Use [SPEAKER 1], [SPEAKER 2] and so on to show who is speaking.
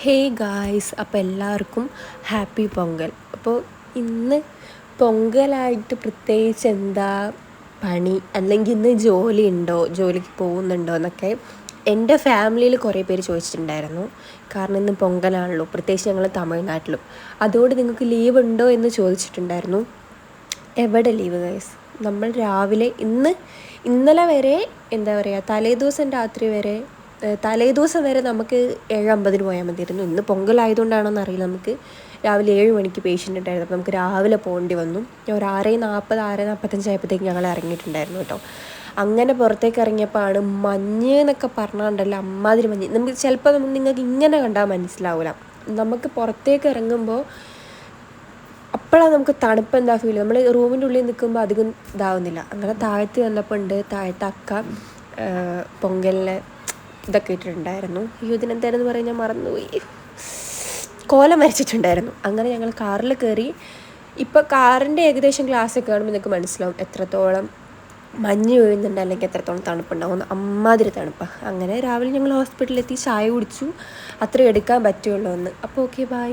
[SPEAKER 1] Hey guys, അപ്പോൾ എല്ലാവർക്കും happy Pongal. അപ്പോൾ ഇന്ന് പൊങ്കലായിട്ട് പ്രത്യേകിച്ച് എന്താ പണി, അല്ലെങ്കിൽ ഇന്ന് ജോലി ഉണ്ടോ, ജോലിക്ക് പോകുന്നുണ്ടോ എന്നൊക്കെ എൻ്റെ ഫാമിലിയിൽ കുറേ പേര് ചോദിച്ചിട്ടുണ്ടായിരുന്നു. കാരണം ഇന്ന് പൊങ്കലാണല്ലോ, പ്രത്യേകിച്ച് ഞങ്ങൾ തമിഴ്നാട്ടിലും. അതുകൊണ്ട് നിങ്ങൾക്ക് ലീവ് ഉണ്ടോ എന്ന് ചോദിച്ചിട്ടുണ്ടായിരുന്നു. എവിടെ ലീവ് ഗൈസ്? നമ്മൾ രാവിലെ ഇന്നലെ വരെ എന്താ പറയുക, തലേദിവസം വരെ നമുക്ക് 7:50 പോയാൽ മതിയായിരുന്നു. ഇന്ന് പൊങ്കലായതുകൊണ്ടാണോ എന്നറിയില്ല, നമുക്ക് രാവിലെ 7 മണിക്ക് പേഷ്യൻ്റ് ഉണ്ടായിരുന്നു. അപ്പോൾ നമുക്ക് രാവിലെ പോകേണ്ടി വന്നു. ഒരു 6:40 6:45 ആയപ്പോഴത്തേക്ക് ഞങ്ങൾ ഇറങ്ങിയിട്ടുണ്ടായിരുന്നു കേട്ടോ. അങ്ങനെ പുറത്തേക്ക് ഇറങ്ങിയപ്പോഴാണ് മഞ്ഞ് എന്നൊക്കെ പറഞ്ഞാണ്ടല്ലോ, അമ്മാതിരി മഞ്ഞ്. നമുക്ക് ചിലപ്പോൾ നിങ്ങൾക്ക് ഇങ്ങനെ കണ്ടാൽ മനസ്സിലാവില്ല. നമുക്ക് പുറത്തേക്ക് ഇറങ്ങുമ്പോൾ അപ്പോഴാണ് നമുക്ക് തണുപ്പ് എന്താ ഫീൽ. നമ്മൾ റൂമിൻ്റെ ഉള്ളിൽ നിൽക്കുമ്പോൾ അധികം ഇതാവുന്നില്ല. അങ്ങനെ താഴത്ത് വന്നപ്പോൾ താഴത്തെ അക്ക പൊങ്കലിനെ ഇതൊക്കെ ഇട്ടിട്ടുണ്ടായിരുന്നു. ഇതിനെന്തായിരുന്നു പറയാൻ ഞാൻ മറന്നുപോയി. കോലം വരച്ചിട്ടുണ്ടായിരുന്നു. അങ്ങനെ ഞങ്ങൾ കാറിൽ കയറി. ഇപ്പോൾ കാറിൻ്റെ ഏകദേശം ഗ്ലാസ്സൊക്കെ കാണുമ്പോൾ നിങ്ങൾക്ക് മനസ്സിലാവും എത്രത്തോളം മഞ്ഞ് വീഴുന്നുണ്ട്, അല്ലെങ്കിൽ എത്രത്തോളം തണുപ്പുണ്ടാവും. അമ്മാതിരി തണുപ്പാണ്. അങ്ങനെ രാവിലെ ഞങ്ങൾ ഹോസ്പിറ്റലിലെത്തി, ചായ കുടിച്ചു. അത്രയും എടുക്കാൻ പറ്റുള്ളൂ എന്ന്. അപ്പോൾ ഓക്കെ, ബൈ.